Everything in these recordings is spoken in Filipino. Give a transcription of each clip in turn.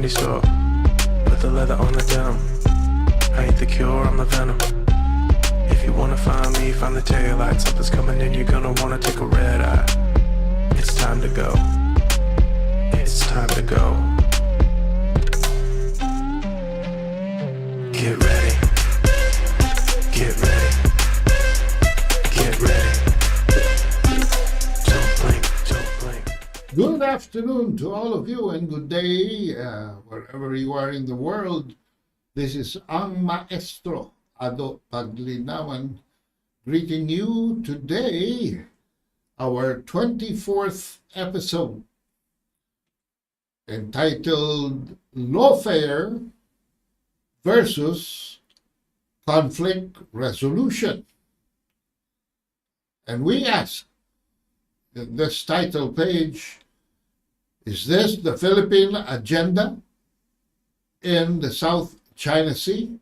candy store. Put the leather on the denim. I ain't the cure, I'm the venom. If you wanna find me, find the taillight. Something's coming in, you're gonna wanna take a red eye. It's time to go. It's time to go. Get ready. Get ready. Get ready. Don't blink, don't blink. Good afternoon to all of you and good day wherever you are in the world. This is ang Maestro, Paglinawan, greeting you today, our 24th episode, entitled Lawfare versus Conflict Resolution. And we ask in this title page, is this the Philippine agenda in the South China Sea?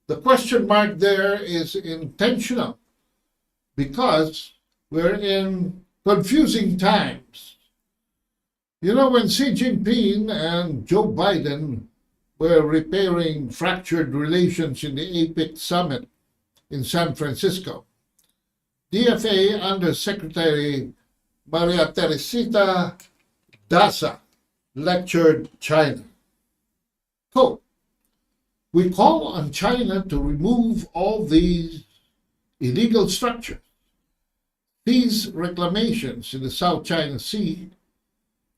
The question mark there is intentional because we're in confusing times. You know, when Xi Jinping and Joe Biden were repairing fractured relations in the APEC summit in San Francisco, DFA Undersecretary Maria Teresita Daza lectured China. Quote, "We call on China to remove all these illegal structures, these reclamations in the South China Sea,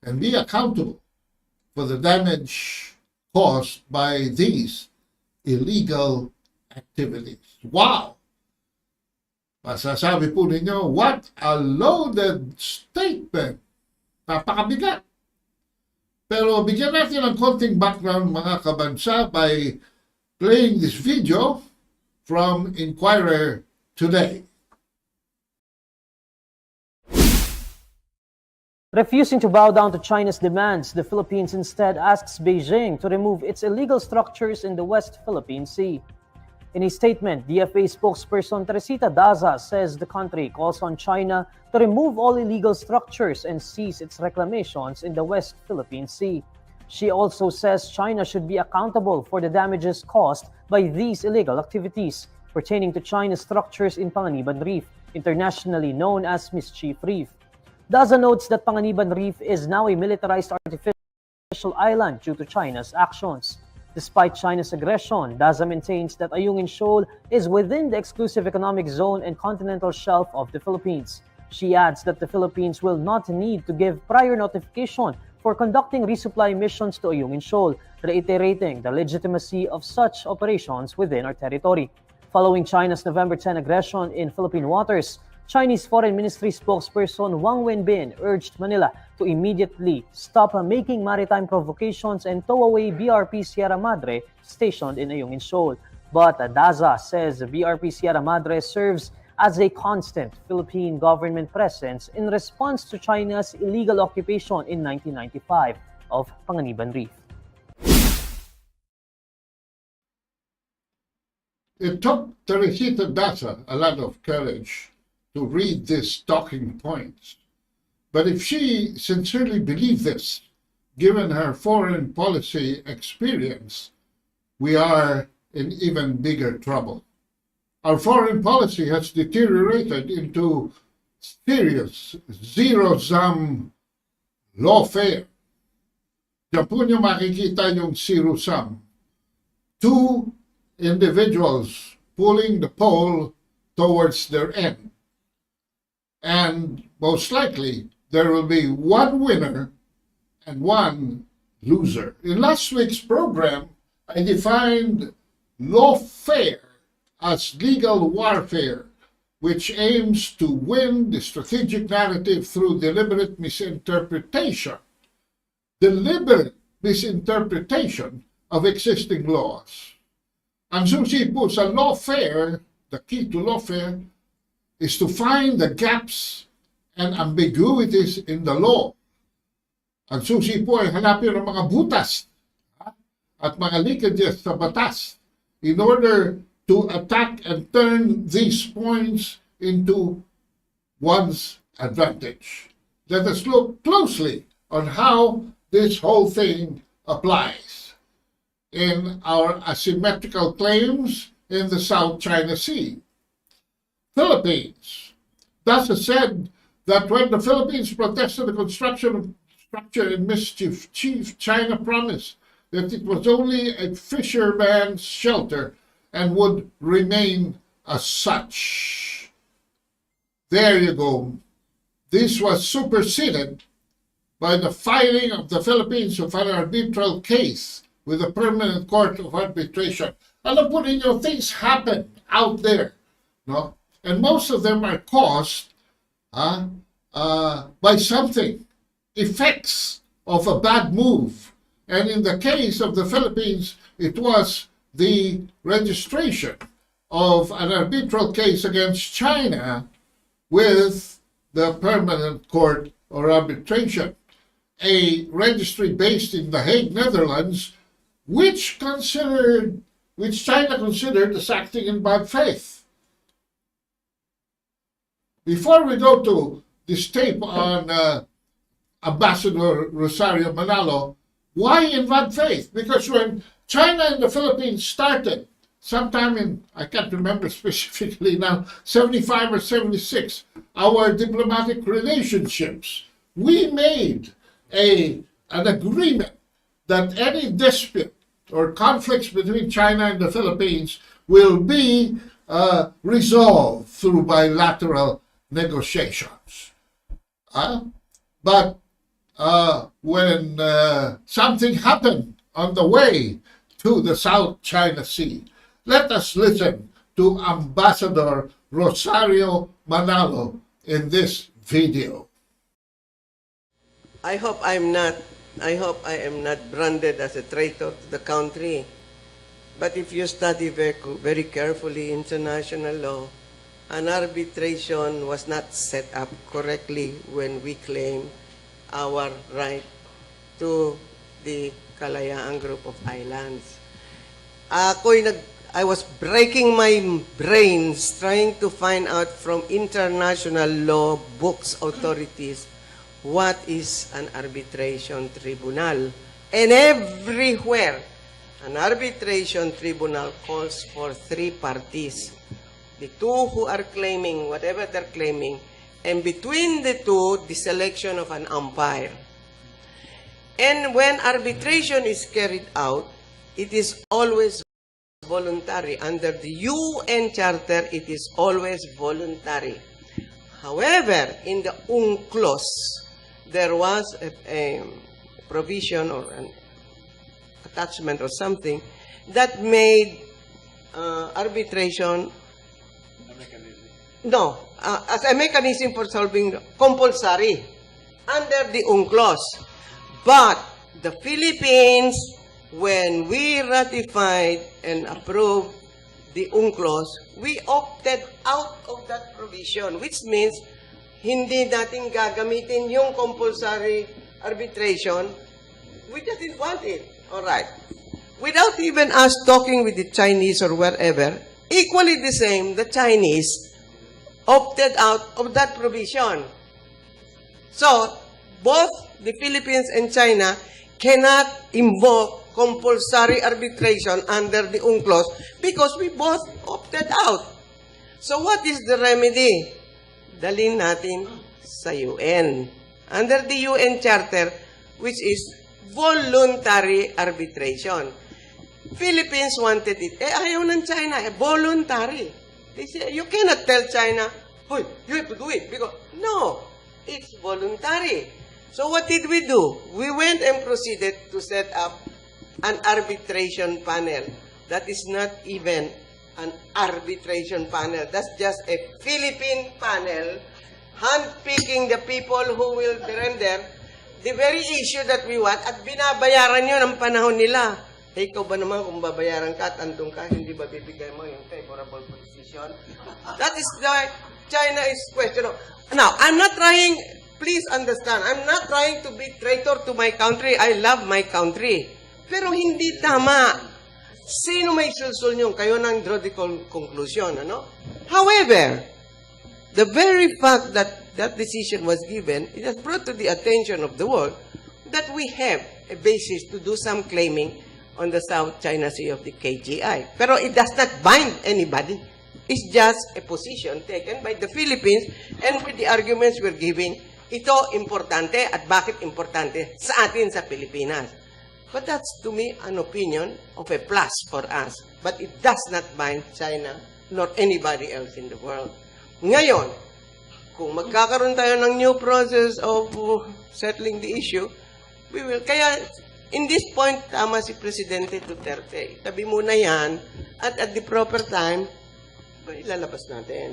and be accountable for the damage caused by these illegal activities." Wow! Masasabi po ninyo, what a loaded statement! Napakabigat. Pero bigyan natin ng konting background mga kabansa by playing this video from Inquirer Today. Refusing to bow down to China's demands, the Philippines instead asks Beijing to remove its illegal structures in the West Philippine Sea. In a statement, DFA spokesperson Teresita Daza says the country calls on China to remove all illegal structures and cease its reclamations in the West Philippine Sea. She also says China should be accountable for the damages caused by these illegal activities pertaining to China's structures in Paglinawan Reef, internationally known as Mischief Reef. Daza notes that Paglinawan Reef is now a militarized artificial island due to China's actions. Despite China's aggression, Daza maintains that Ayungin Shoal is within the exclusive economic zone and continental shelf of the Philippines. She adds that the Philippines will not need to give prior notification for conducting resupply missions to Ayungin Shoal, reiterating the legitimacy of such operations within our territory. Following China's November 10 aggression in Philippine waters, Chinese Foreign Ministry spokesperson Wang Wenbin urged Manila to immediately stop making maritime provocations and tow away BRP Sierra Madre stationed in Ayungin Shoal. But Daza says BRP Sierra Madre serves as a constant Philippine government presence in response to China's illegal occupation in 1995 of Paglinawan Reef. It took Teresita Daza a lot of courage to read these talking points. But if she sincerely believed this, given her foreign policy experience, we are in even bigger trouble. Our foreign policy has deteriorated into serious zero-sum lawfare. Diyan po niyo makikita yung zero-sum. Two individuals pulling the pole towards their end. And most likely, there will be one winner and one loser. In last week's program, I defined lawfare as legal warfare, which aims to win the strategic narrative through deliberate misinterpretation. Deliberate misinterpretation of existing laws. Ang susi po sa lawfare, the key to lawfare, is to find the gaps and ambiguities in the law. Ang susi po ay hanapin ng mga butas at mga leakages sa batas in order to attack and turn these points into one's advantage. Let us look closely on how this whole thing applies in our asymmetrical claims in the South China Sea. Philippines. Thus has said that when the Philippines protested the construction of structure in Mischief, China promised that it was only a fisherman's shelter and would remain as such. There you go. This was superseded by the filing of the Philippines of an arbitral case with the Permanent Court of Arbitration. Alam po ninyo, things happen out there, no? And most of them are caused by something, effects of a bad move. And in the case of the Philippines, it was the registration of an arbitral case against China with the Permanent Court of Arbitration, a registry based in The Hague, Netherlands, which China considered as acting in bad faith. Before we go to this tape on Ambassador Rosario Manalo, why in bad faith? Because when China and the Philippines started, sometime in, I can't remember specifically now, 75 or 76, our diplomatic relationships, we made an agreement that any dispute or conflicts between China and the Philippines will be resolved through bilateral negotiations. But when something happened on the way to the South China Sea, let us listen to Ambassador Rosario Manalo in this video. I hope I am not branded as a traitor to the country. But if you study very carefully international law, an arbitration was not set up correctly when we claim our right to the Kalayaan Group of Islands. I was breaking my brains trying to find out from international law books authorities what is an arbitration tribunal. And everywhere, an arbitration tribunal calls for three parties. The two who are claiming whatever they're claiming, and between the two, the selection of an umpire. And when arbitration is carried out, it is always voluntary. Under the UN Charter, it is always voluntary. However, in the UNCLOS, there was a provision or an attachment or something that made arbitration as a mechanism for solving compulsory under the UNCLOS. But the Philippines, when we ratified and approved the UNCLOS, we opted out of that provision, which means hindi natin gagamitin yung compulsory arbitration. We didn't want it. All right. Without even us talking with the Chinese or wherever, equally the same, the Chinese opted out of that provision. So, both the Philippines and China cannot invoke compulsory arbitration under the UNCLOS because we both opted out. So, what is the remedy? Dalhin natin sa UN. Under the UN Charter, which is voluntary arbitration. Philippines wanted it. Ayaw ng China. Voluntary. They say, you cannot tell China, "Hey, you have to do it." Because, no, it's voluntary. So what did we do? We went and proceeded to set up an arbitration panel. That is not even an arbitration panel. That's just a Philippine panel handpicking the people who will render the very issue that we want at binabayaran yun ang panahon nila. Ikaw ba naman kung babayaran ka at andun ka, hindi ba bibigay mo yung favorable position? That is why China is questionable. Now, I'm not trying, please understand, I'm not trying to be traitor to my country. I love my country. Pero hindi tama. Sino may sulsul nyo? Kayo nang draw the conclusion, ano? However, the very fact that that decision was given, it has brought to the attention of the world that we have a basis to do some claiming on the South China Sea of the KGI. Pero it does not bind anybody. It's just a position taken by the Philippines, and with the arguments we're giving, ito importante at bakit importante sa atin sa Pilipinas. But that's, to me, an opinion of a plus for us. But it does not bind China nor anybody else in the world. Ngayon, kung magkakaroon tayo ng new process of settling the issue, we will. Kaya, in this point, tama si Presidente Duterte. Tabi muna yan, at the proper time, ilalabas natin.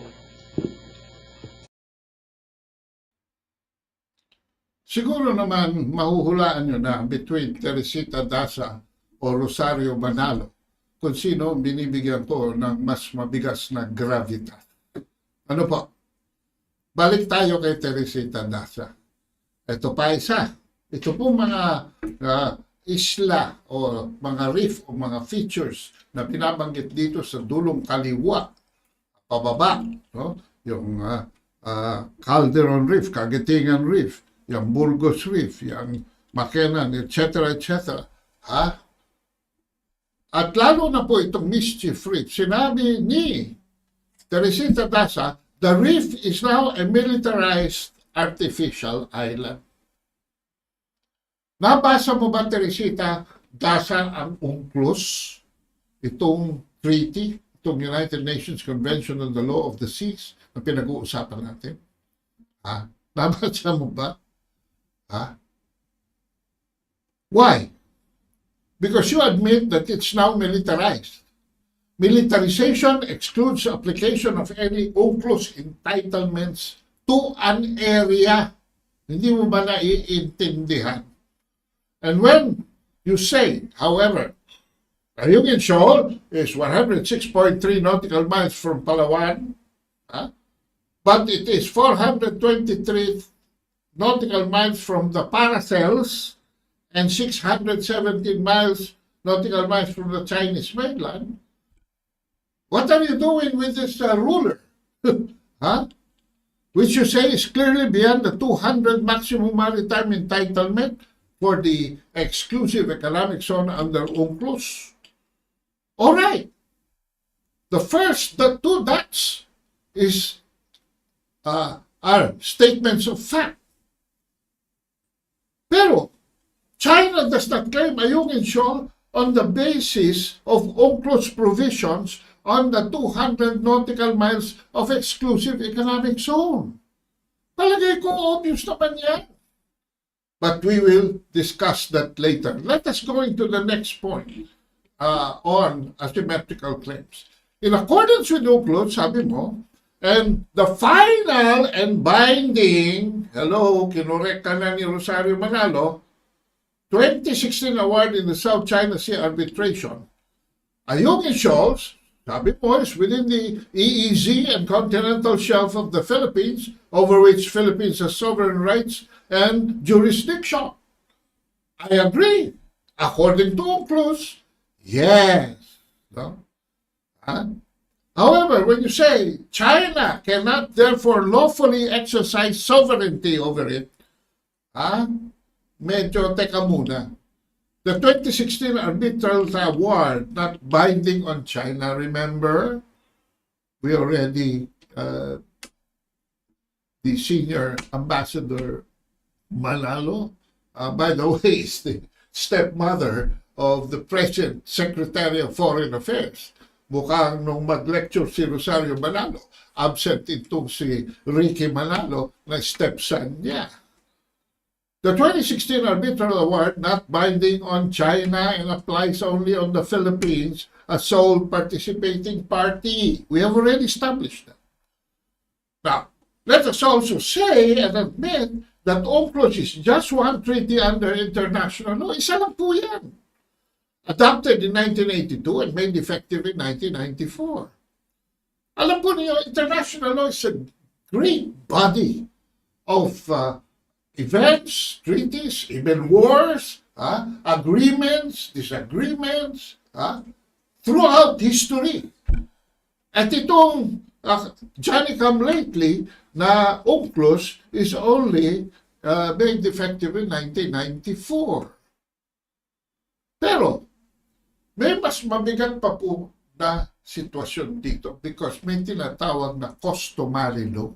Siguro naman mahuhulaan nyo na between Teresita Daza o Rosario Manalo kung sino binibigyan ko ng mas mabigas na gravitas. Ano po? Balik tayo kay Teresita Daza. Ito pa isa. Ito po mga isla o mga reef o mga features na binabanggit dito sa dulong kaliwa, pababa, no? Yung Calderon Reef, Kagitingan Reef, yung Burgos Reef, yung Makenan, etc., etc. Ha? At lalo na po itong Mischief Reef, sinabi ni Teresita Daza, the reef is now a militarized artificial island. Nabasa mo ba, Teresita Daza, ang UNCLOS, itong treaty, itong United Nations Convention on the Law of the Seas na pinag-uusapan natin? Ha? Nabasa mo ba? Ha? Why? Because you admit that it's now militarized. Militarization excludes application of any UNCLOS entitlements to an area. Hindi mo ba naiintindihan? And when you say, however, Ayungin Shoal is 106.3 nautical miles from Palawan, but it is 423 nautical miles from the Paracels and 617 nautical miles from the Chinese mainland. What are you doing with this ruler? Which you say is clearly beyond the 200 maximum maritime entitlement for the exclusive economic zone under UNCLOS. All right. The two dots are statements of fact. Pero China does not claim Ayungin Shoal on the basis of UNCLOS provisions on the 200 nautical miles of exclusive economic zone. Palagay ko obvious naman yan. But we will discuss that later. Let us go into the next point on asymmetrical claims. In accordance with UNCLOS, sabi mo, and the final and binding, kinorek ka na ni Rosario Manalo, 2016 award in the South China Sea arbitration. Ayungin Shoals, sabi mo, is within the EEZ and continental shelf of the Philippines, over which Philippines has sovereign rights and jurisdiction. I agree. According to UNCLOS, yes. No? However, when you say China cannot therefore lawfully exercise sovereignty over it, medyo teka muna. The 2016 arbitral award not binding on China, remember? We already, the senior ambassador Manalo, by the way, is the stepmother of the present Secretary of Foreign Affairs. Mukhang nung mag-lecture si Rosario Manalo, absent itong si Ricky Manalo na stepson niya. The 2016 arbitral award not binding on China and applies only on the Philippines as sole participating party. We have already established that. Now, let us also say and admit that UNCLOS is just one treaty under international law. Isa lang po yan. Adopted in 1982 and made effective in 1994. Alam po niyo, international law is a great body of events, treaties, even wars, agreements, disagreements, throughout history. At itong Johnny come lately na UNCLOS is only made effective in 1994. Pero, may mas mabigat pa po na sitwasyon dito because may tinatawag na customary law.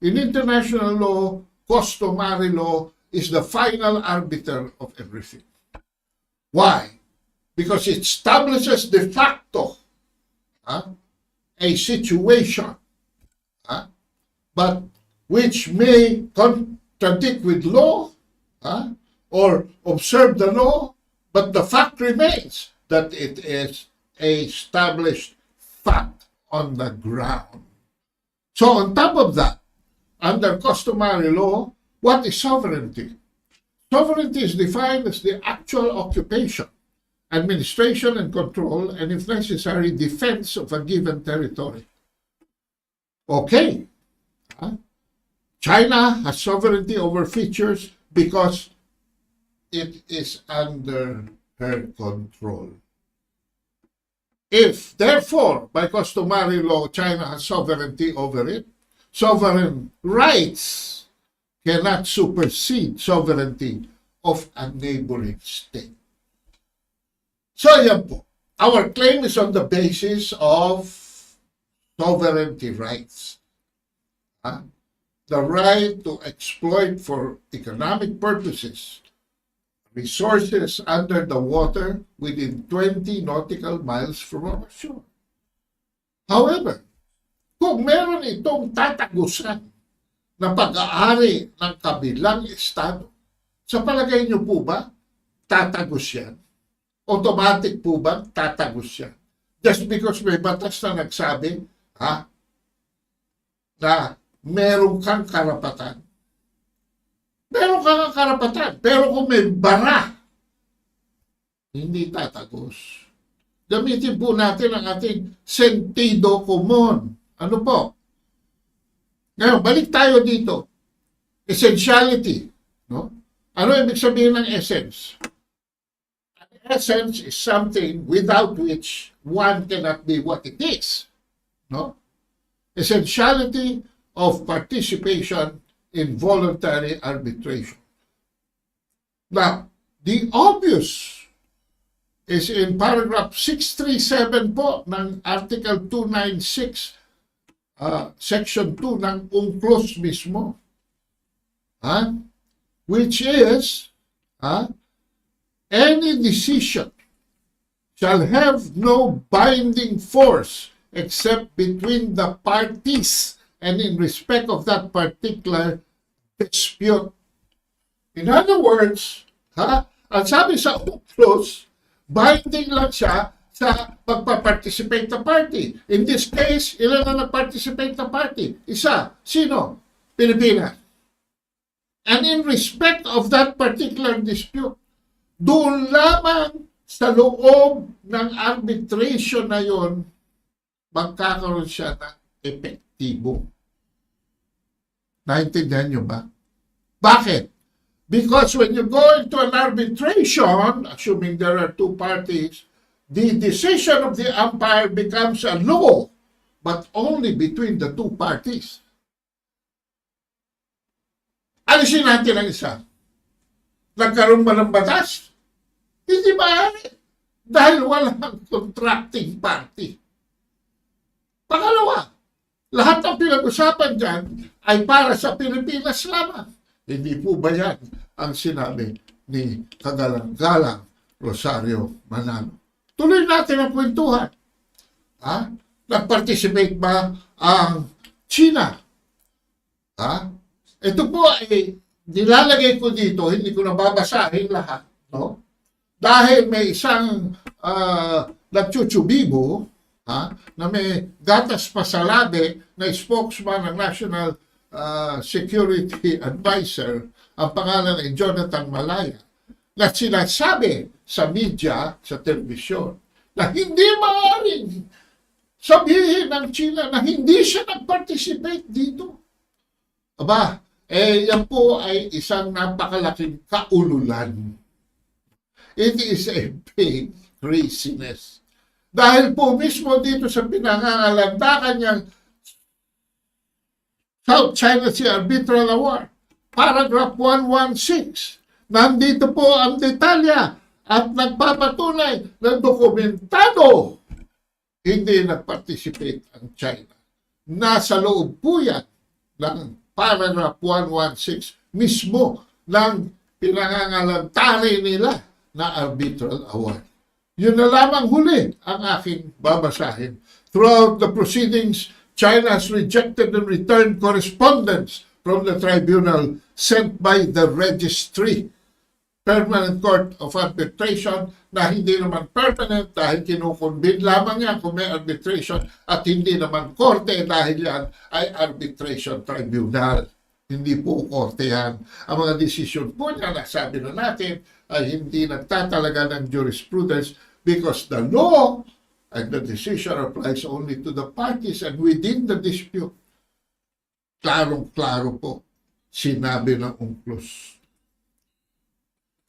In international law, customary law is the final arbiter of everything. Why? Because it establishes de facto a situation but which may contradict with law or observe the law, but the fact remains that it is a established fact on the ground. So on top of that, under customary law, what is sovereignty? Sovereignty is defined as the actual occupation, administration and control, and if necessary, defense of a given territory. Okay. China has sovereignty over features because it is under her control. If, therefore, by customary law, China has sovereignty over it, sovereign rights cannot supersede sovereignty of a neighboring state. So, yan po. Our claim is on the basis of sovereignty rights. The right to exploit for economic purposes resources under the water within 20 nautical miles from our shore. However, kung meron itong tatagusan na pag-aari ng kabilang estado, sa palagay niyo po ba, tatagos yan? Automatic po ba, tatagos yan? Just because may batas na nagsabi, na meron kang karapatan. Meron kang karapatan. Pero kung may bara, hindi tatagos. Gamitin po natin ang ating sentido común. Ano po? Ngayon, balik tayo dito. Essentiality. No? Ano ibig sabihin ng essence? Essence is something without which one cannot be what it is. No? Essentiality of participation in voluntary arbitration. Now, the obvious is in paragraph 637 po ng Article 296, Section 2 ng UNCLOS mismo. Which is, any decision shall have no binding force except between the parties and in respect of that particular dispute. In other words, ang sabi sa UNCLOS, binding lang siya sa magpa-participate na party. In this case, ilan na nag-participate na party? Isa. Sino? Pilipinas. And in respect of that particular dispute, doon lamang sa loob ng arbitration na yon, magkakaroon siya ng epektibo. Naintindihan nyo ba? Bakit? Because when you go into an arbitration, assuming there are two parties, the decision of the umpire becomes a law, but only between the two parties. Alisin natin ang isa. Nagkaroon ba ng batas? Hindi maaari. Dahil walang contracting party. Pangalawa, lahat ng pinag-usapan dyan ay para sa Pilipinas lamang. Hindi po ba yan ang sinabi ni Kagalang-galang Rosario Manalo? Tuloy natin ang kwentuhan. Nag-participate ba ang China? Ito po ay nilalagay ko dito, hindi ko nababasahin lahat. No? Dahil may isang nagchuchubibo, na may gatas pasalabe na spokesman ng National Security Advisor, ang pangalan ay Jonathan Malaya, na sinasabi sa media, sa telebisyon, na hindi maaaring sabihin ng China na hindi siya nag-participate dito. Aba, yan po ay isang napakalaking kaululan. It is a big craziness. Dahil po mismo dito sa pinangangalandakan niyang South China Sea Arbitral Award, paragraph 116, nandito po ang detalya. at nagpapatunay ng dokumentado hindi nag-participate ang China. Nasa loob po yan ng paragraph 116 mismo ng pinangangalantari nila na arbitral award. Yun na lamang huli ang aking babasahin. Throughout the proceedings, China has rejected and returned correspondence from the tribunal sent by the registry, Permanent Court of Arbitration, na hindi naman permanent dahil kinukumbin lamang yan kung may arbitration, at hindi naman korte dahil yan ay arbitration tribunal. Hindi po korte yan. Ang mga desisyon po niya, nasabi na natin, ay hindi nagtatalaga ng jurisprudence because the law and the decision applies only to the parties and within the dispute. Klarong-klaro po, sinabi ng UNCLOS.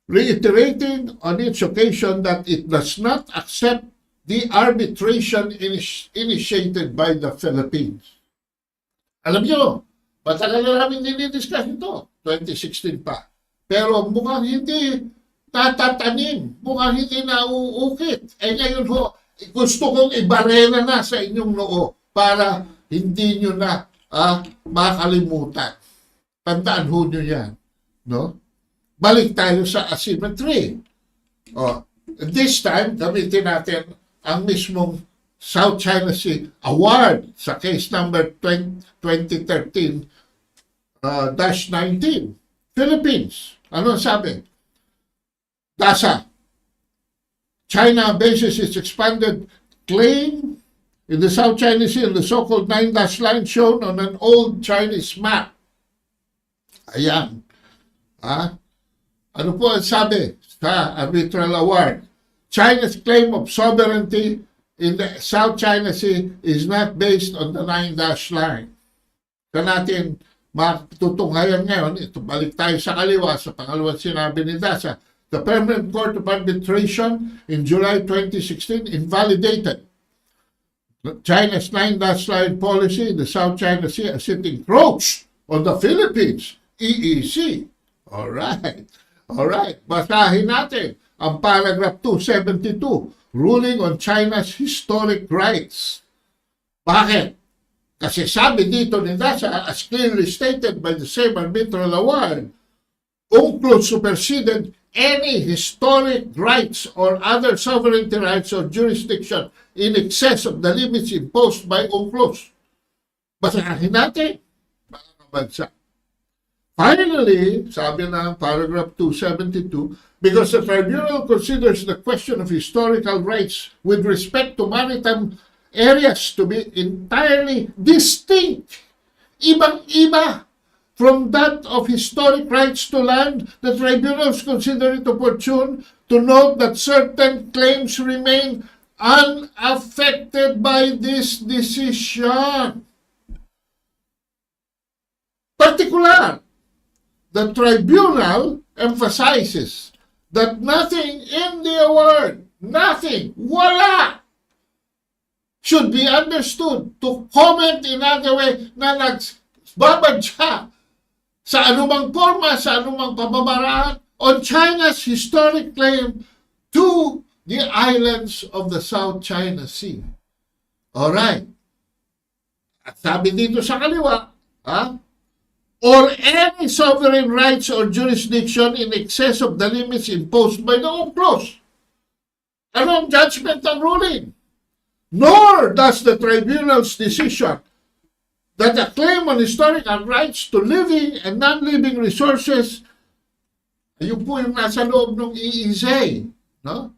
Reiterating on each occasion that it does not accept the arbitration initiated by the Philippines. Alam nyo, matagal na namin dinidiscuss ito, 2016 pa. Pero mukhang hindi tatatanim, mukhang hindi nauukit. Eh ngayon ho, gusto kong ibarena na sa inyong noo para hindi nyo na makalimutan. Tandaan ho nyo yan. No? Balik tayo sa asymmetry. This time, gamitin natin ang mismong South China Sea Award sa case number 2013-19. Philippines. Ano sabi? DASA. China bases its expanded claim in the South China Sea in the so-called 9-dash line shown on an old Chinese map. Ayan. Ano po ang sabi sa arbitral award? China's claim of sovereignty in the South China Sea is not based on the 9-dash line. Ito natin matutunghayan ngayon. Ito, balik tayo sa kaliwa sa pangalawang sinabi ni DASA. The Permanent Court of Arbitration in July 2016 invalidated China's 9-dash line policy in the South China Sea as it encroached on the Philippines, EEC. All right. Basahin natin ang paragraph 272, ruling on China's historic rights. Bakit? Kasi sabi dito ni DASA, as clearly stated by the same arbitral award, UNCLOS superseded any historic rights or other sovereignty rights or jurisdiction in excess of the limits imposed by UNCLOS. Basahin natin, mga kabansa. Finally, sabi na paragraph 272, because the tribunal considers the question of historical rights with respect to maritime areas to be entirely distinct, ibang-iba from that of historic rights to land, the tribunals consider it opportune to note that certain claims remain unaffected by this decision. Particular, the tribunal emphasizes that nothing in the award, wala, should be understood to comment in other way na nagbabadya sa anumang forma, sa anumang pamamaraan on China's historic claim to the islands of the South China Sea. Alright. At sabi dito sa kaliwa, or any sovereign rights or jurisdiction in excess of the limits imposed by the UNCLOS. Ano ang judgment and ruling? Nor does the tribunal's decision that a claim on historical rights to living and non-living resources, ayun po yung nasa loob ng EEZ, no?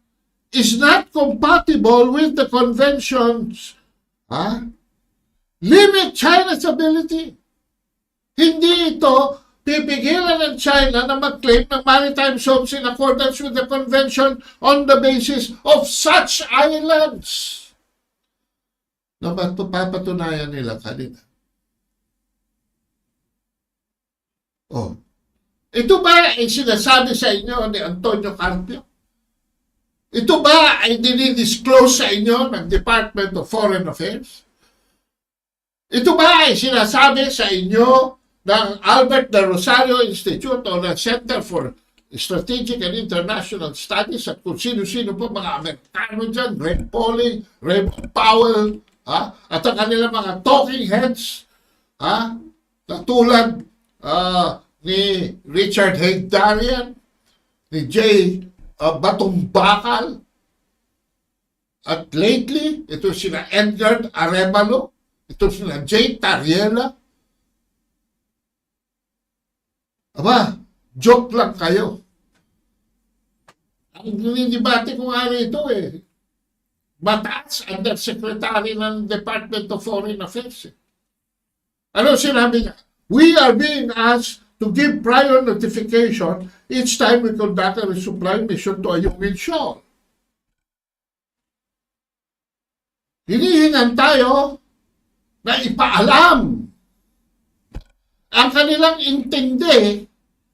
Is not compatible with the conventions, limit China's ability. Hindi ito pipigilan ng China na mag-claim ng maritime zones in accordance with the convention on the basis of such islands. Na papatunayan nila kanina. Ito ba ay sinasabi sa inyo ni Antonio Carpio? Ito ba ay dinidisclose sa inyo ng Department of Foreign Affairs? Ito ba ay sinasabi sa inyo ng Albert de Rosario Institute o ng Center for Strategic and International Studies at kung sino-sino pa mga Amerikano dyan, Red Pauling, Red Powell, at ang kanilang mga talking heads, katulad ni Richard Hegdarian, ni Jay Batong Bakal, at lately, ito sila Edgar Arevalo, ito sila Jay Tariela. Aba, joke lang kayo. Ang dinidebate ko nga rito mataas Undersecretary ng Department of Foreign Affairs. Ano sinabi niya? We are being asked to give prior notification each time we conduct a resupply mission to a Yungin Shoal. Hinihingan tayo na ipaalam ang kanilang intindi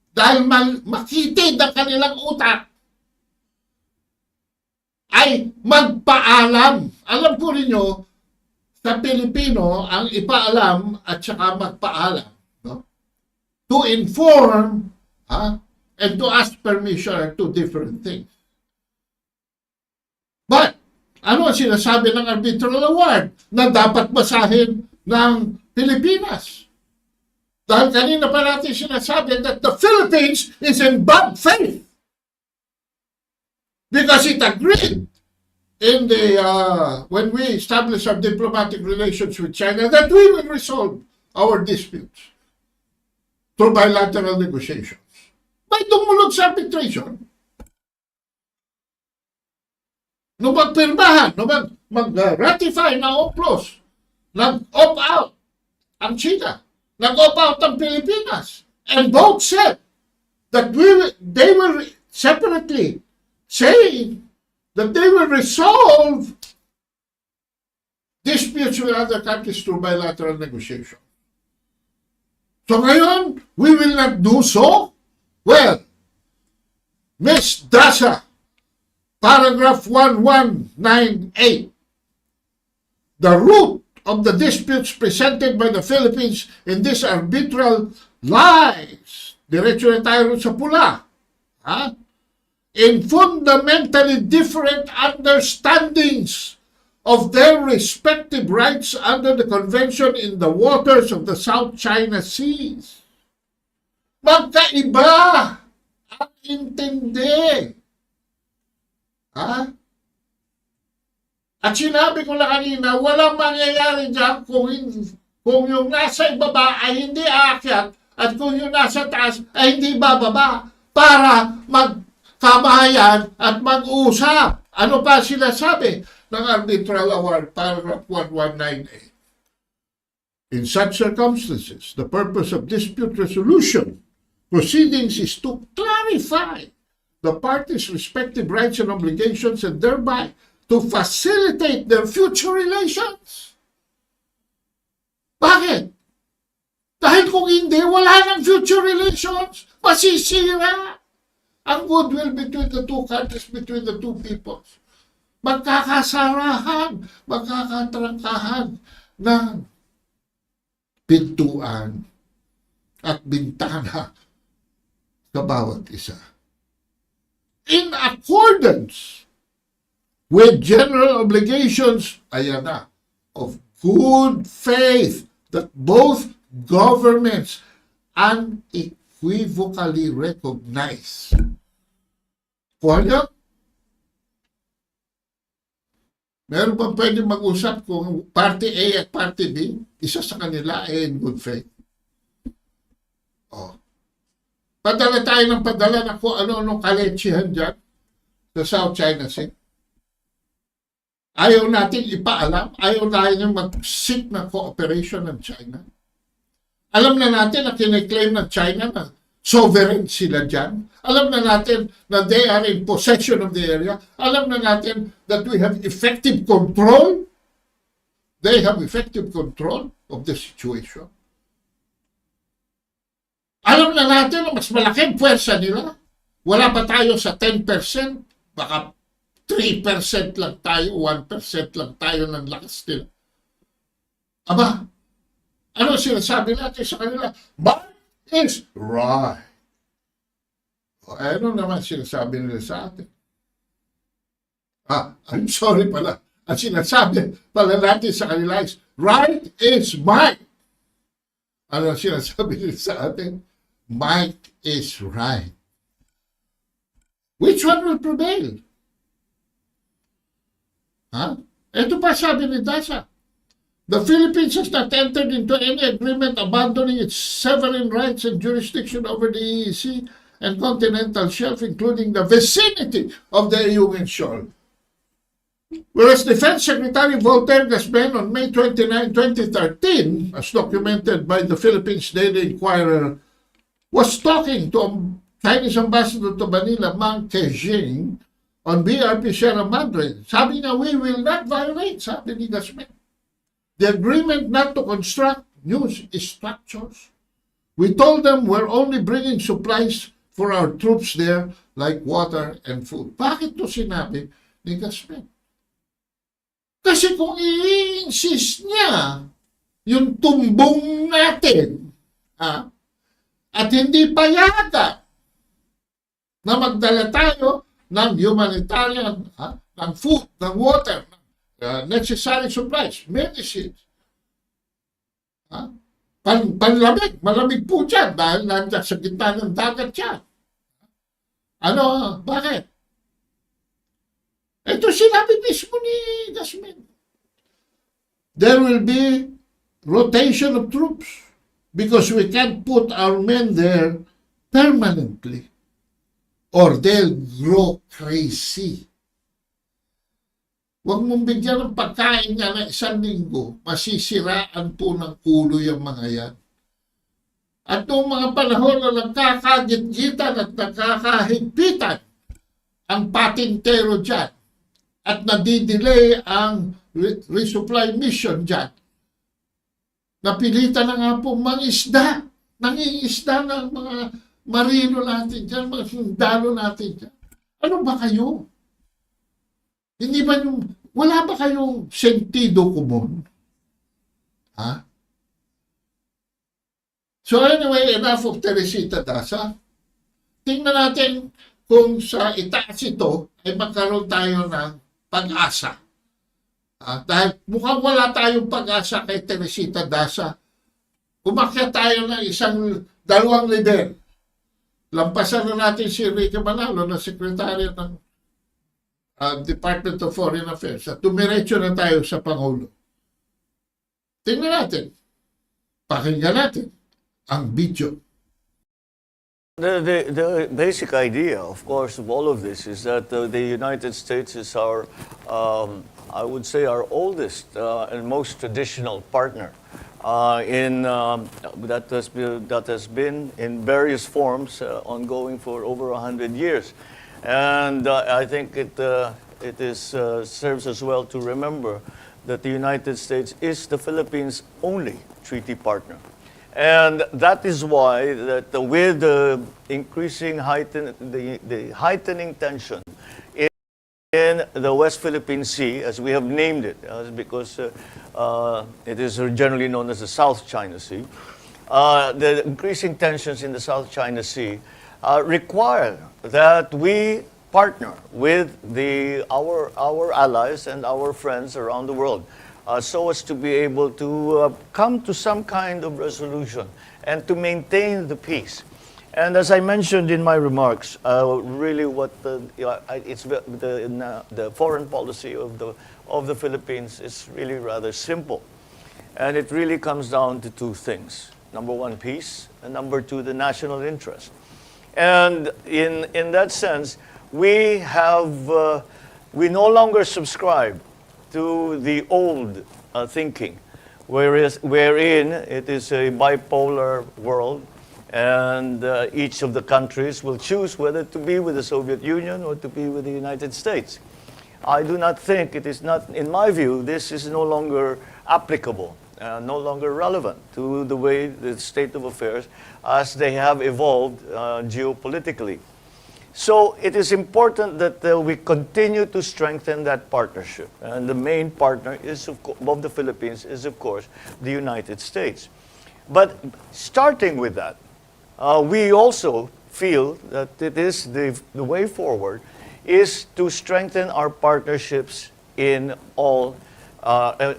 dahil makitid ang kanilang utak ay magpaalam. Alam ko ninyo, sa Pilipino, ang ipaalam at saka magpaalam. No? To inform and to ask permission are two different things. But, ano ang sinasabi ng Arbitral Award na dapat basahin ng Pilipinas? Dahil kanina pa natin sinasabi that the Philippines is in bad faith because it agreed in the when we established our diplomatic relations with China that we will resolve our disputes through bilateral negotiations. May tumulog sa arbitration. Nung magpirmahan, nung mag-ratify na UNCLOS, nag-opt out ang China. Nag-opt out ang Pilipinas. And both said that they will separately say that they will resolve disputes with other countries through bilateral negotiation. So ngayon, we will not do so? Well, Ms. Daza, paragraph 1198, the root of the disputes presented by the Philippines in this arbitral lies, diretso na tayo sa pula, in fundamentally different understandings of their respective rights under the Convention in the waters of the South China Seas. Magkaiba ang intindi. At sinabi ko na kanina, walang mangyayari dyan kung yung nasa ibaba ay hindi aakyat at kung yung nasa taas ay hindi bababa para magkamayan at mag-usap. Ano pa sila sabi ng Arbitral Award, paragraph 1198? In such circumstances, the purpose of dispute resolution proceedings is to clarify the parties' respective rights and obligations and thereby to facilitate their future relations. Bakit? Dahil kung hindi, wala ng future relations. Masisira ang goodwill between the two countries, between the two peoples. Magkakasarahan, magkakatrangkahan ng pintuan at bintana sa bawat isa. In accordance with general obligations, ayan na, of good faith that both governments unequivocally recognize. Kuha niyo? Meron pa pwede mag-usap kung party A at party B, isa sa kanila ay in good faith. Padala tayo ng padala na kung ano-ano kaletsihan dyan sa South China Sea. Ayaw natin ipaalam, ayaw natin mag-seek na cooperation ng China. Alam na natin na kiniklaim ng China na sovereign sila dyan. Alam na natin na they are in possession of the area. Alam na natin that we have effective control. They have effective control of the situation. Alam na natin na mas malaking puwersa nila. Wala ba tayo sa 10%? Baka 3% lang tayo, 1% lang tayo ng lakas nila. Aba, ano sinasabi natin sa kanila? But is right. Ano naman sinasabi nila sa atin? I'm sorry pala. Ang sinasabi pala natin sa kanila is, right is might. Ano ang sinasabi nila sa atin? Might is right. Which one will prevail? Ito pa sabi ni Daza. The Philippines has not entered into any agreement abandoning its sovereign rights and jurisdiction over the EEZ and continental shelf, including the vicinity of the Ayungin Shoal. Whereas Defense Secretary Voltaire Gasben on May 29, 2013, as documented by the Philippines Daily Inquirer, was talking to Chinese Ambassador to Manila, Mang Kejing, on BRP Sierra Madre. Sabi niya, we will not violate, sabi ni Gasben, the agreement not to construct new structures. We told them we're only bringing supplies for our troops there, like water and food. Bakit to sinabi ni Gasben? Kasi kung i-insist niya yung tumbong natin, at hindi payagan na magdala tayo ng humanitarian, ng food, ng water, necessary supplies, medicines, panlamig, malamig po dyan dahil nandiyan sa gitna ng dagat yan. Bakit? Ito sinabi mismo ni Gasmen. There will be rotation of troops because we can't put our men there permanently or they'll grow crazy. Huwag mong bigyan ng pagkain niya ng 1 linggo, masisiraan po ng ulo yung mga yan. At noong mga panahon na nagkakagit-gitan at nagkakahigpitan ang patintero dyan, at nadidelay ang resupply mission dyan, napilitan na nga po mangisda, nangingisda ng mga marino natin dyan, mga sundalo natin dyan. Ano ba kayo? Hindi ba wala ba kayong sentido komon? So anyway, enough of Teresita Daza. Tingnan natin kung sa itaas ito ay magkaroon tayo ng pag-asa. Dahil mukhang wala tayong pag-asa kay Teresita Daza. Umakyat tayo ng 2 level. Lampasan na natin si Enrique Manalo na sekretary ng Department of Foreign Affairs at dumiretso na tayo sa Pangulo. Tingnan natin. Pakinggan natin ang video. The basic idea, of course, of all of this is that the United States is our, I would say, our oldest and most traditional partner that has been in various forms ongoing for over 100 years. And I think it serves us well to remember that the United States is the Philippines' only treaty partner. And that is why that with the increasing the heightening tension in the West Philippine Sea, as we have named it, because it is generally known as the South China Sea, the increasing tensions in the South China Sea require that we partner with our allies and our friends around the world, so as to be able to come to some kind of resolution and to maintain the peace. And as I mentioned in my remarks, really what the foreign policy of the Philippines is really rather simple. And it really comes down to 2 things. Number 1, peace, and number 2, the national interest. And in that sense, we no longer subscribe to the old thinking, wherein it is a bipolar world, and each of the countries will choose whether to be with the Soviet Union or to be with the United States. I do not think it is not, in my view, this is no longer applicable, no longer relevant to the way the state of affairs as they have evolved geopolitically. So it is important that we continue to strengthen that partnership. And the main partner of the Philippines is, of course, the United States. But starting with that, we also feel that it is the way forward is to strengthen our partnerships in all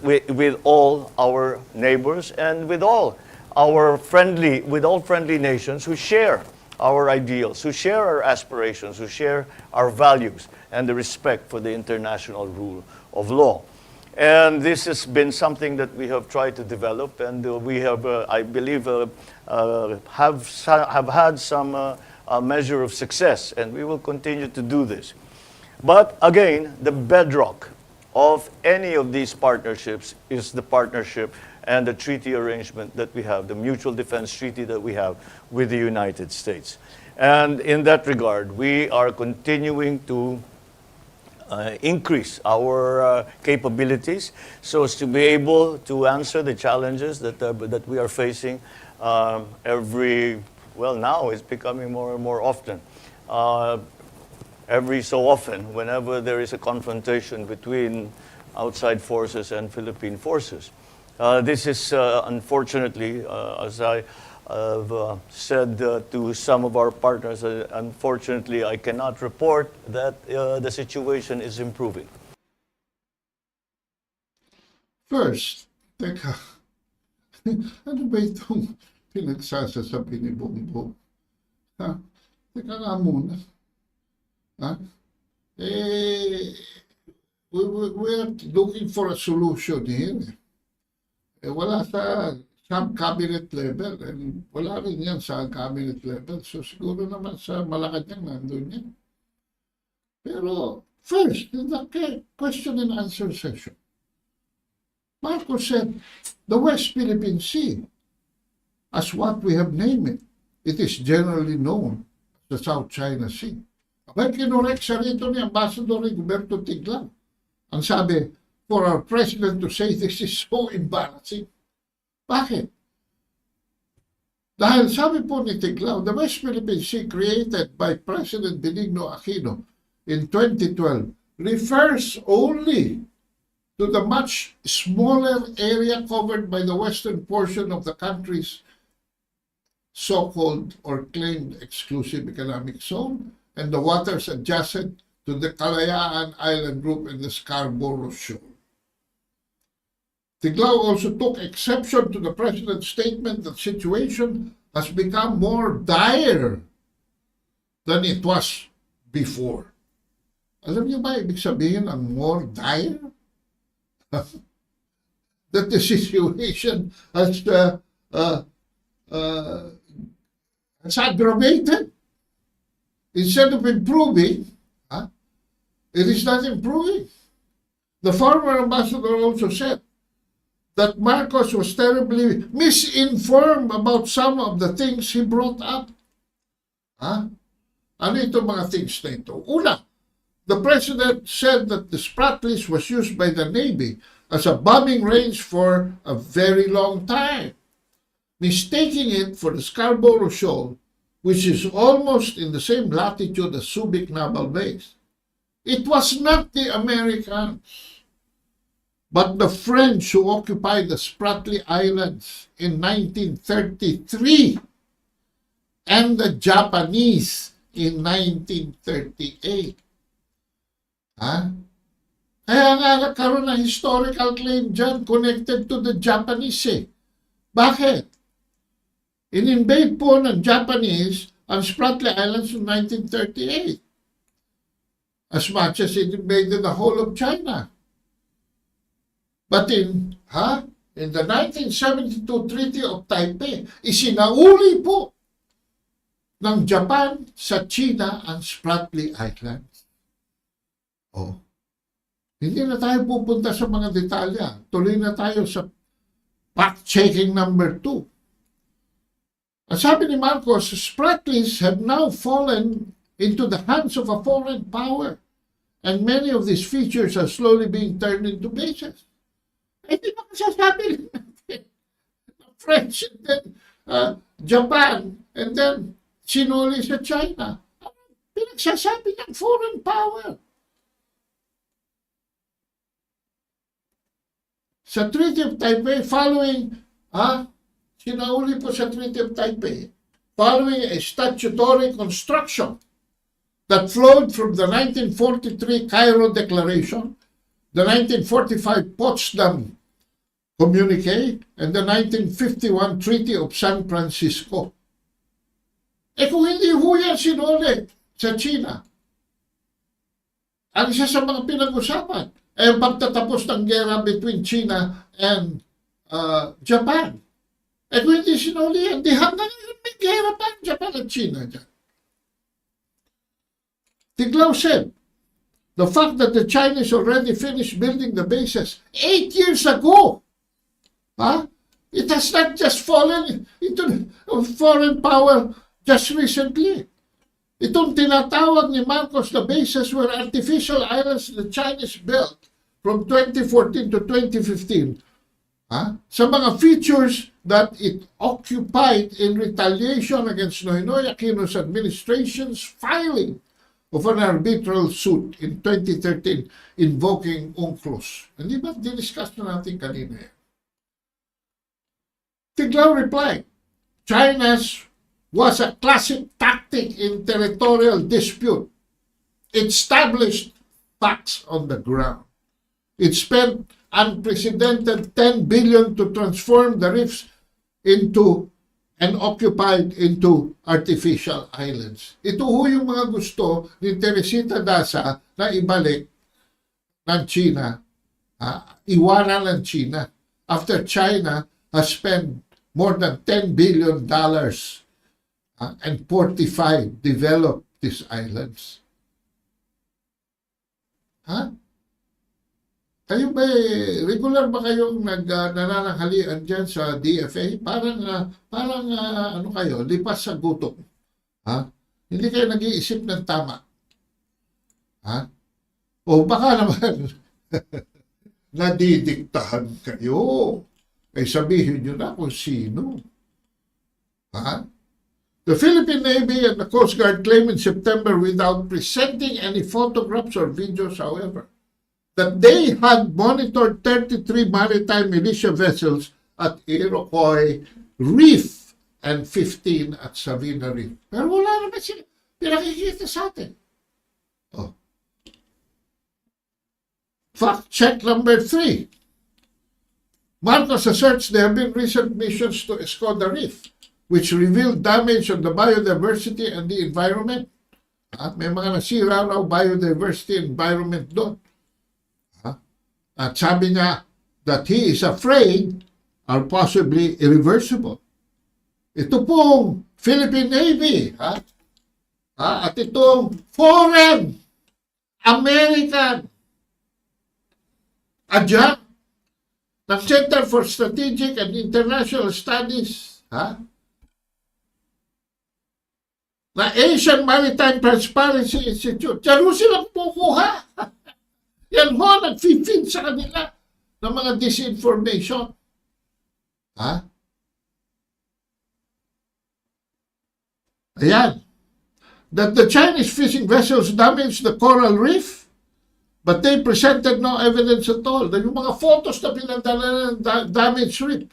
with all our neighbors and with all friendly nations who share our ideals, who share our aspirations, who share our values and the respect for the international rule of law. And this has been something that we have tried to develop, and we have, I believe, have had some measure of success, and we will continue to do this. But again, the bedrock of any of these partnerships is the partnership and the treaty arrangement that we have, the mutual defense treaty that we have with the United States. And in that regard, we are continuing to increase our capabilities so as to be able to answer the challenges that we are facing now it's becoming more and more often. Every so often, whenever there is a confrontation between outside forces and Philippine forces. This is unfortunately, as I have said to some of our partners, unfortunately, I cannot report that the situation is improving. First, teka, ano ba itong pinagsasasabi ni Bongbong? Ha? Teka nga muna. Ha? We're looking for a solution here. Wala sa cabinet level, and wala rin yan sa cabinet level. So siguro naman sa Malacanang nandun yan. Pero first, in the question and answer session, Marcos said, the West Philippine Sea, as what we have named it is generally known as the South China Sea. Abay, kinorek sa rito ni Ambassador Rigoberto Tiglang. Ang sabi, for our president to say this is so embarrassing. Bakit? Dahil sabi po ni Tiglaw, the West Philippine Sea created by President Benigno Aquino in 2012 refers only to the much smaller area covered by the western portion of the country's so-called or claimed exclusive economic zone and the waters adjacent to the Kalayaan Island Group and the Scarborough Shoal. Tiglaw also took exception to the president's statement that the situation has become more dire than it was before. Alam niyo ba ibig sabihin ang more dire? That the situation has aggravated. Instead of improving, it is not improving. The former ambassador also said that Marcos was terribly misinformed about some of the things he brought up. Ano itong mga things na ito? Una, the president said that the Spratlys was used by the Navy as a bombing range for a very long time, mistaking it for the Scarborough Shoal, which is almost in the same latitude as Subic Naval Base. It was not the Americans, but the French who occupied the Spratly Islands in 1933 and the Japanese in 1938. Kaya nga nagkaroon ng historical claim dyan connected to the Japanese. Bakit? In-invade po ng Japanese ang Spratly Islands in 1938 as much as it invaded the whole of China. But in the 1972 Treaty of Taipei, isinauli po ng Japan sa China ang Spratly Islands. Hindi na tayo pupunta sa mga detalya. Tuloy na tayo sa fact-checking number 2. Ang sabi ni Marcos, Spratlys have now fallen into the hands of a foreign power, and many of these features are slowly being turned into bases. Di ba kasasabi natin? French, and then Japan, and then sinuli sa China. Pinagsasabi ng foreign power. Sa Treaty of Taipei, following, sinauli po sa Treaty of Taipei, following a statutory construction that flowed from the 1943 Cairo Declaration, the 1945 Potsdam Communique, and the 1951 Treaty of San Francisco. Kung hindi ho yan sinuli sa China, ang isa sa mga pinag-usapan ay ang pagtatapos ng gera between China and Japan. Kung hindi sinuli yan, di hanggang ngayon may gera pa ang Japan at China dyan. Tiglaw said, the fact that the Chinese already finished building the bases 8 years ago, it has not just fallen into foreign power just recently. Itong tinatawag ni Marcos na bases were artificial islands the Chinese built from 2014 to 2015. Sa mga features that it occupied in retaliation against Noynoy Aquino's administration's filing of an arbitral suit in 2013 invoking UNCLOS. Hindi ba diniscuss na natin kanina yan? Tiglaw replied, China's was a classic tactic in territorial dispute. It established facts on the ground. It spent unprecedented 10 billion to transform the reefs into and occupied into artificial islands. Ito ho yung mga gusto ni Teresita Daza na ibalik ng China, iwanan ng China, after China has spent more than $10 billion and 45 developed these islands. Kayo ba, regular ba kayong nanananghalian dyan sa DFA? Parang ano kayo, lipas sa gutom. Hindi kayo nag-iisip ng tama. O baka naman, nadidiktahan kayo. Ay sabihin nyo na kung sino. The Philippine Navy and the Coast Guard claimed in September without presenting any photographs or videos, however, that they had monitored 33 maritime militia vessels at Iroquois Reef and 15 at Savina Reef. Pero wala naman sila pinakikita sa atin. Fact check number 3. Marcos asserts there have been recent missions to Escoda Reef, which revealed damage on the biodiversity and the environment. May mga nasira raw biodiversity and environment doon. At sabi niya that he is afraid are possibly irreversible. Ito pong Philippine Navy, at itong foreign American adjunct ng Center for Strategic and International Studies, na Asian Maritime Transparency Institute. Diyan sila pukuha. Yan ho, nag-feed sa kanila ng mga disinformation. Ayan. That the Chinese fishing vessels damaged the coral reef, but they presented no evidence at all. Yung mga photos na pinadala ng damaged reef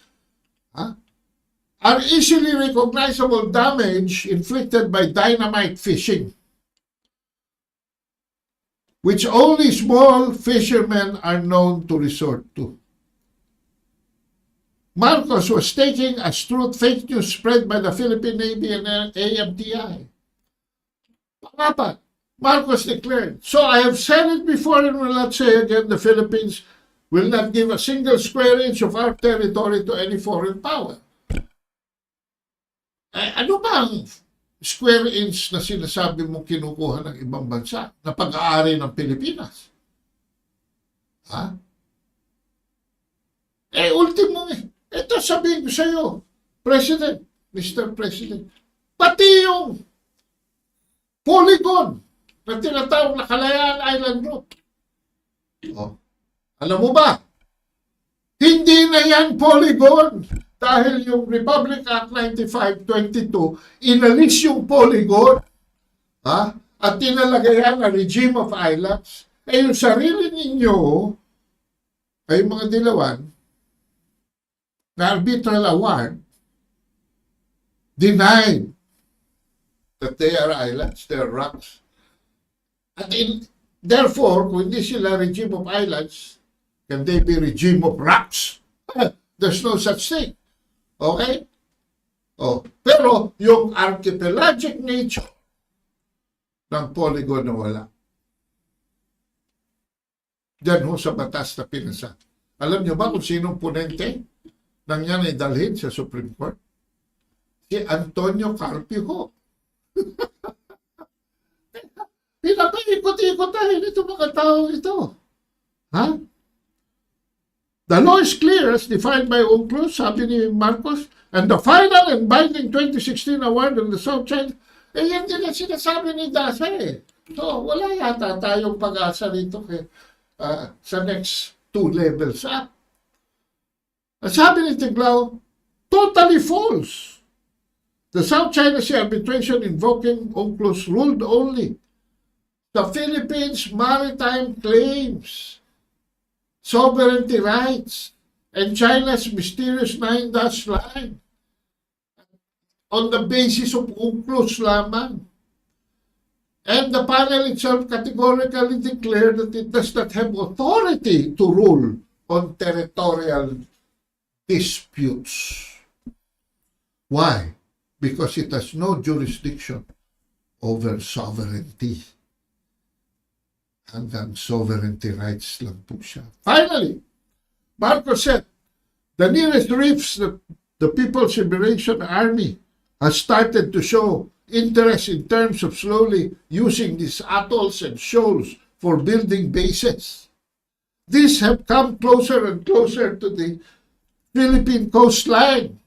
are easily recognizable damage inflicted by dynamite fishing, which only small fishermen are known to resort to. Marcos was taking as truth fake news spread by the Philippine Navy and AMTI. Pangapat, Marcos declared, so I have said it before and will not say again, the Philippines will not give a single square inch of our territory to any foreign power. Ano ba ang square inch na sinasabi mong kinukuha ng ibang bansa na pag-aari ng Pilipinas? Ultimo ito sabihin ko sa iyo, President, Mr. President, pati yung polygon na tinatawag na Kalayaan Island Group. Alam mo ba, hindi na yan polygon. Dahil yung Republic Act 9522, inalis yung polygon at tinalagayan na regime of islands. Yung sarili ninyo, ay mga dilawan, na arbitral award, denied that they are islands, they are rocks. At therefore, kung hindi sila regime of islands, can they be regime of rocks? There's no such thing. Okay? Oh, pero yung archipelagic nature ng polygon na wala. Diyan ho sa batas na pinasa. Alam niyo ba kung sinong ponente nang yan ay dalhin sa Supreme Court? Si Antonio Carpio ho. Pinapaikot-ikot tayo nito mga tao ito. Ha? The law is clear as defined by UNCLOS, sabi ni Marcos, and the final and binding 2016 award on the South China, yan din ang sinasabi ni Daza eh. So, wala yata tayong pag-asa rito sa next 2 levels up. Sabi ni Tiglao, totally false. The South China Sea arbitration invoking UNCLOS ruled only the Philippines' maritime claims, sovereignty rights, and China's mysterious 9-dash line on the basis of UNCLOS lamang. And the panel itself categorically declared that it does not have authority to rule on territorial disputes. Why? Because it has no jurisdiction over sovereignty. Hanggang sovereignty rights lang po siya. Finally, Marcos said, the nearest reefs that the People's Liberation Army has started to show interest in terms of slowly using these atolls and shoals for building bases. These have come closer and closer to the Philippine coastline.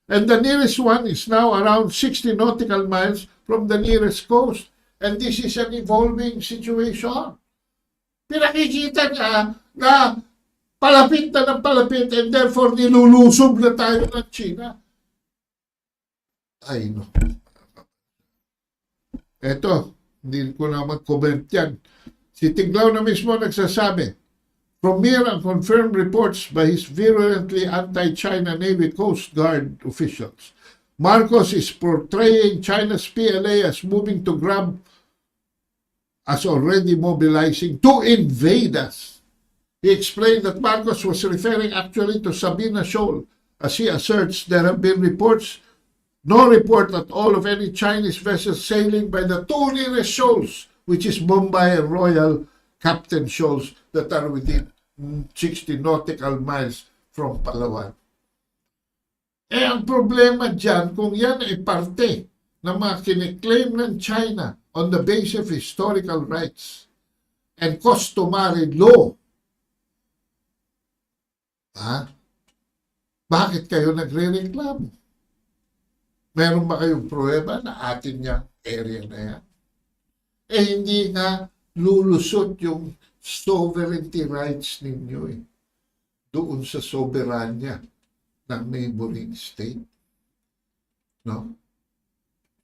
And the nearest one is now around 60 nautical miles from the nearest coast. And this is an evolving situation. Pinakikita niya na palapit na ng palapit and therefore nilulusob na tayo ng China. Ay, no. Eto, hindi ko na mag-comment yan. Si Tiglao na mismo nagsasabi, from mere and confirmed reports by his virulently anti-China Navy Coast Guard officials, Marcos is portraying China's PLA as moving to grab, as already mobilizing to invade us. He explained that Marcos was referring actually to Sabina Shoal, as he asserts there have been no report at all of any Chinese vessels sailing by the 2 nearest shoals, which is Bombay and Royal Captain Shoals that are within 60 nautical miles from Palawan. Eh, ang problema dyan, kung yan ay parte ng mga kiniklaim ng China on the basis of historical rights and customary law, bakit kayo nagre-reklamo? Meron ba kayong pruweba na atin niyang area na yan? Eh, hindi nga lulusot yung sovereignty rights ninyo doon sa soberanya ng neighboring state. No?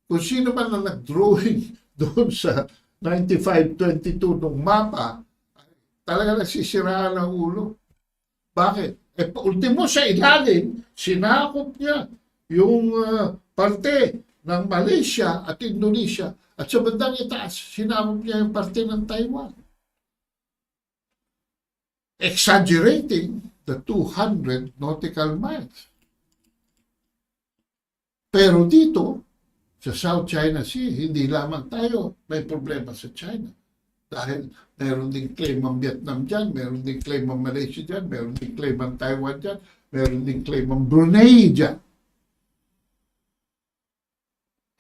Kung sino man na nag-drawing doon sa 9522 ng mapa, talaga nasisiraan ang ulo. Bakit? Eh, ultimo sa ilalim, sinakop niya yung parte ng Malaysia at Indonesia at sa bandang itaas, sinakop niya yung parte ng Taiwan. Exaggerating the 200 nautical miles. Pero dito, sa South China Sea, hindi lamang tayo may problema sa China. Dahil meron ding claim ang Vietnam dyan, meron ding claim ang Malaysia dyan, meron ding claim ang Taiwan dyan, meron ding claim ang Brunei dyan.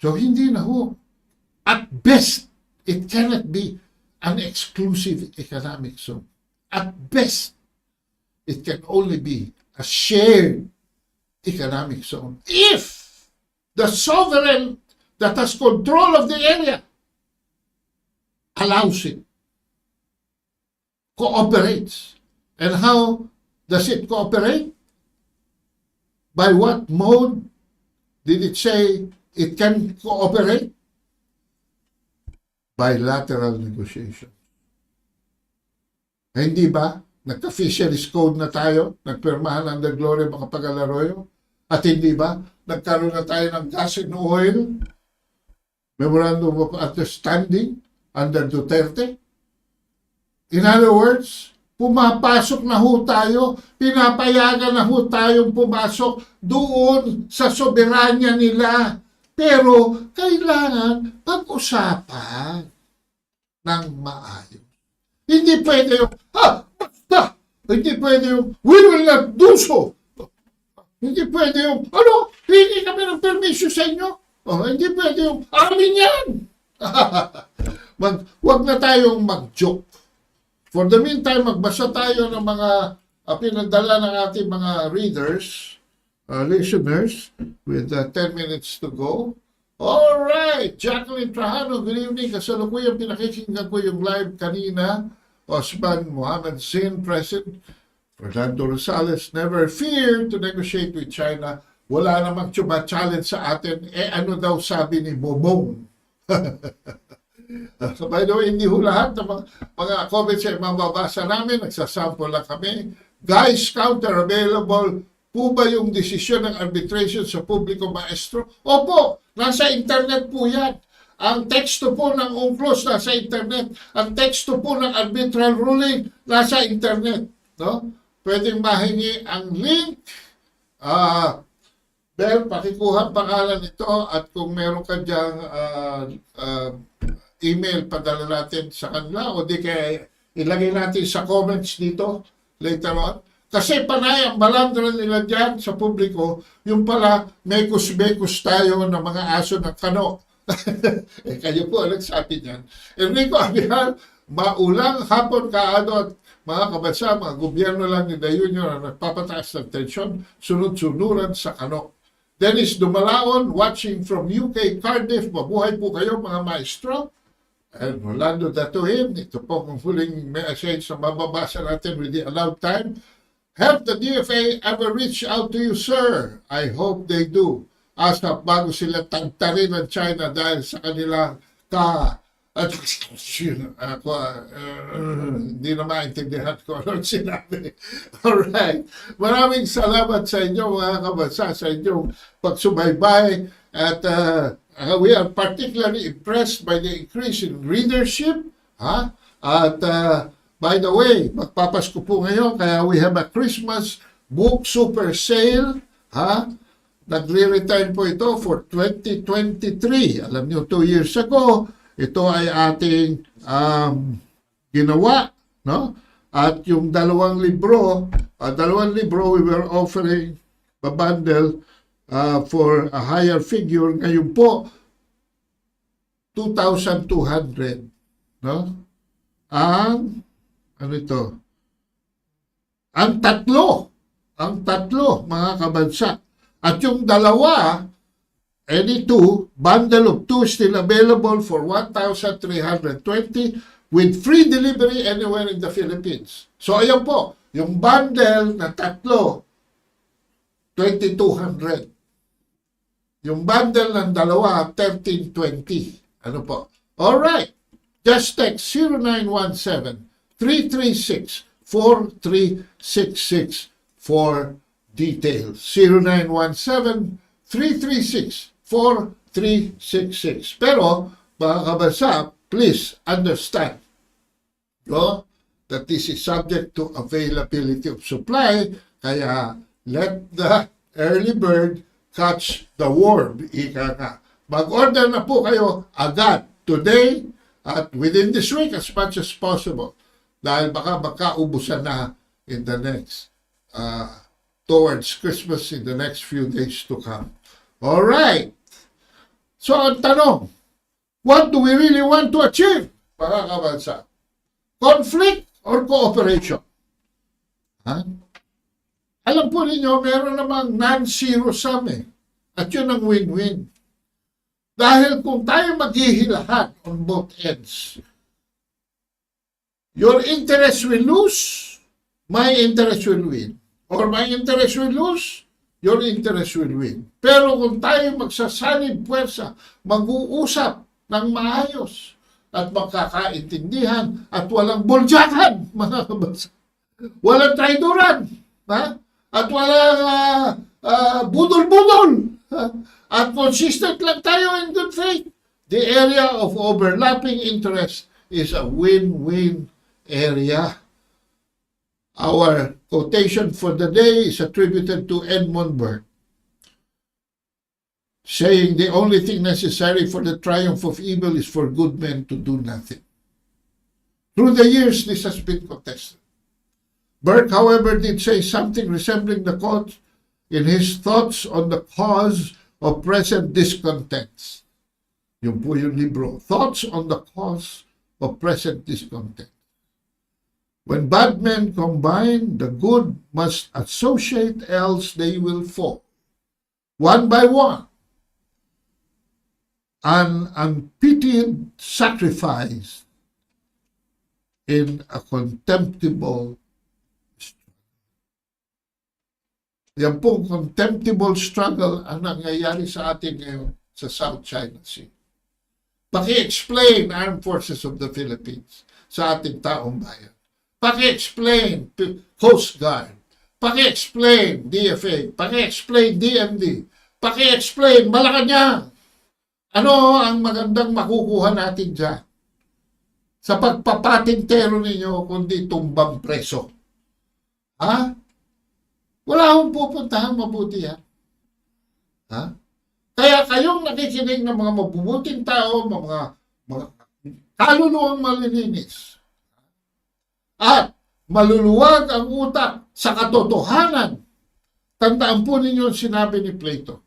So hindi na ho. At best, it cannot be an exclusive economic zone. At best, it can only be a shared economic zone if the sovereign that has control of the area allows it, cooperates. And how does it cooperate? By what mode did it say it can cooperate? Bilateral negotiation. Hindi ba? Nagka-fisheries code na tayo, nagpirmahan ng De Gloria Macapagal Arroyo, at hindi ba? Nagkaroon na tayo ng gas and oil Memorandum of Understanding under Duterte. In other words, pumapasok na ho tayo, pinapayagan na ho tayong pumasok doon sa soberanya nila. Pero kailangan pag-usapan ng maayos. Hindi pwede yung, basta! Hindi pwede yung, we will not do so. Hindi pwede yung, hindi kami ng permission sa inyo. Hindi pwede yung, amin yan. Wag na tayong mag-joke. For the meantime, magbasa tayo ng mga pinadala ng ating mga readers, listeners, with 10 minutes to go. All right, Jacqueline Trajano, good evening. Kasalukuyang pinakikinggan ko yung live kanina. Osman Mohammed Zin, present. Fernando Rosales, never fear to negotiate with China. Wala namang challenge sa atin. Ano daw sabi ni Bobong? So by the way, hindi ho lahat ng mga comments ay mababasa namin. Nagsasample lang kami. Guys, counter available. Po ba yung desisyon ng arbitration sa publiko, Maestro? Opo, nasa internet po yan. Ang teksto po ng UNCLOS nasa internet. Ang teksto po ng arbitral ruling nasa internet. No? Pwedeng mahingi ang link. Bel, pakikuha ang pangalan nito at kung meron ka dyang email, padala natin sa kanila o di kaya ilagay natin sa comments dito later on. Kasi panay ang balandra nila dyan sa publiko, yung pala mekus-mekus tayo ng mga aso ng kano. Kayo po nagsabi niyan. Enrico Abihar, maulang hapon kaano at mga kabansa, mga gobyerno lang ni The Union na nagpapataas ng tensyon, sunod-sunuran sa kano. Dennis Dumalaon, watching from UK, Cardiff, mabuhay po kayo mga maestro. And Rolando Datuhin, ito po ang huling message na mababasa natin with the allowed time. Have the DFA ever reached out to you, sir? I hope they do. Asap bago sila tagtarin ng China dahil sa kanila hindi na maintindihan ko ano sinabi. Alright. Maraming salamat sa inyo mga kabansa, sa inyong pagsubaybay. At we are particularly impressed by the increase in readership. At by the way, magpapasko po ngayon, kaya we have a Christmas book super sale. Nagre-return po ito for 2023. Alam niyo, 2 years ago, ito ay ating ginawa, no? At yung dalawang libro, we were offering a bundle for a higher figure. Ngayon po, 2,200, no? Ang tatlo, mga kabansa. At yung dalawa, any two, bundle of two still available for 1,320 with free delivery anywhere in the Philippines. So ayan po, yung bundle na tatlo, 2,200. Yung bundle ng dalawa, 1,320. Ano po? Alright. Just text 0917-336-4366 for details. 0917-336-4366. Pero, mga kabasa, please understand that this is subject to availability of supply. Kaya, let the early bird catch the worm. Ika nga. Mag-order na po kayo agad today at within this week as much as possible. Dahil baka magkaubusan na in the next, towards Christmas in the next few days to come. All right. So, ang tanong, what do we really want to achieve, mga kabansa? Conflict or cooperation? Alam po ninyo, meron namang non-zero sum At yun ang win-win. Dahil kung tayo maghihilahan on both ends, your interest will lose, my interest will win. Or my interest will lose, your interest will win. Pero kung tayo magsasanib puwersa, mag-uusap ng maayos, at magkakaintindihan, at walang buljakan, mga kabansa. Walang traidoran, at walang budol-budol, at consistent lang tayo in good faith. The area of overlapping interest is a win-win area. Our quotation for the day is attributed to Edmund Burke, saying the only thing necessary for the triumph of evil is for good men to do nothing. Through the years, this has been contested. Burke, however, did say something resembling the quote in his thoughts on the cause of present discontents. Yun po yung libro, Thoughts on the Cause of Present Discontent. When bad men combine, the good must associate, else they will fall. One by one, an unpitied sacrifice in a contemptible struggle. Yan pong contemptible struggle ang nangyayari sa atin ngayon sa South China Sea. Paki-explain Armed Forces of the Philippines sa ating taong bayan. Paki-explain Coast Guard. Paki-explain DFA. Paki-explain DMD. Paki-explain Malacanang. Ano ang magandang makukuha natin dyan? Sa pagpapatintero ninyo, kundi tumbang preso. Ha? Wala akong pupuntahan mabuti, ha? Ha? Kaya kayong nakikinig ng mga mabubuting tao, mga kaluluwang malilinis, at maluluwag ang utak sa katotohanan, tandaan po ninyo ang sinabi ni Plato.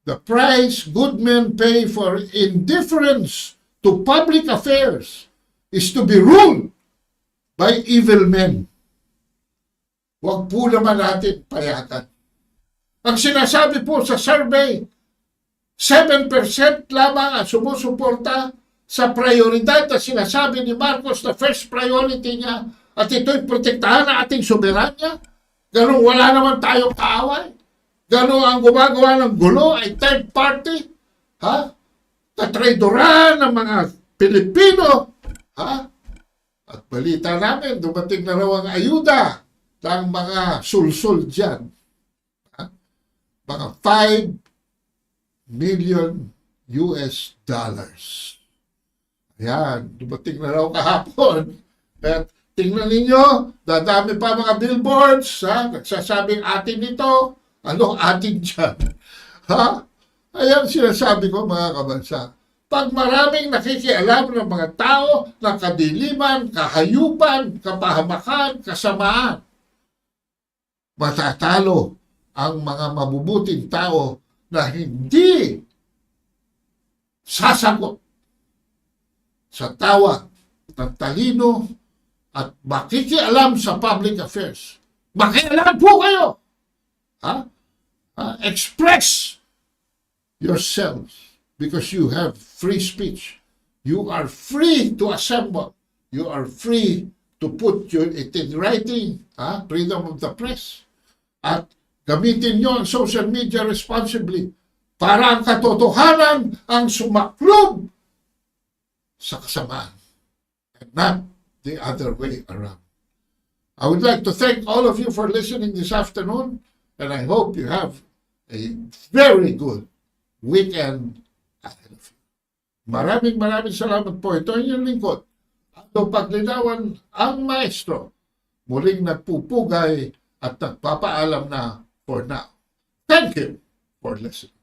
The price good men pay for indifference to public affairs is to be ruled by evil men. Huwag po naman natin payagan. Ang sinasabi po sa survey, 7% lamang ang sumusuporta sa prioridad na sinasabi ni Marcos na first priority niya at ito'y protektahan ang ating soberanya. Ganun wala naman tayong kaaway. Ganun ang gumagawa ng gulo ay third party. Ha? Tatraidoran ng mga Pilipino. Ha? At balita namin, dumating na raw ang ayuda ng mga sulsul dyan. Ha? Mga 5 million US dollars. Ayan, dumating na raw kahapon. At tingnan ninyo, dadami pa mga billboards, ha? Nagsasabing atin ito. Ano atin dyan? Ha? Ayan sinasabi ko mga kabansa. Pag maraming nakikialam ng mga tao ng kadiliman, kahayupan, kapahamakan, kasamaan, matatalo ang mga mabubuting tao na hindi sasagot sa tawag ng talino at makikialam sa public affairs. Makialam po kayo! Ha? Express yourselves because you have free speech. You are free to assemble. You are free to put it in writing. Freedom of the press. At gamitin nyo ang social media responsibly para ang katotohanan ang sumaklob sa kasamaan and not the other way around. I would like to thank all of you for listening this afternoon and I hope you have a very good weekend ahead of you. Maraming salamat po. Ito ang inyong lingkod. Ang Paglinawan, ang Maestro. Muling nagpupugay at nagpapaalam na for now. Thank you for listening.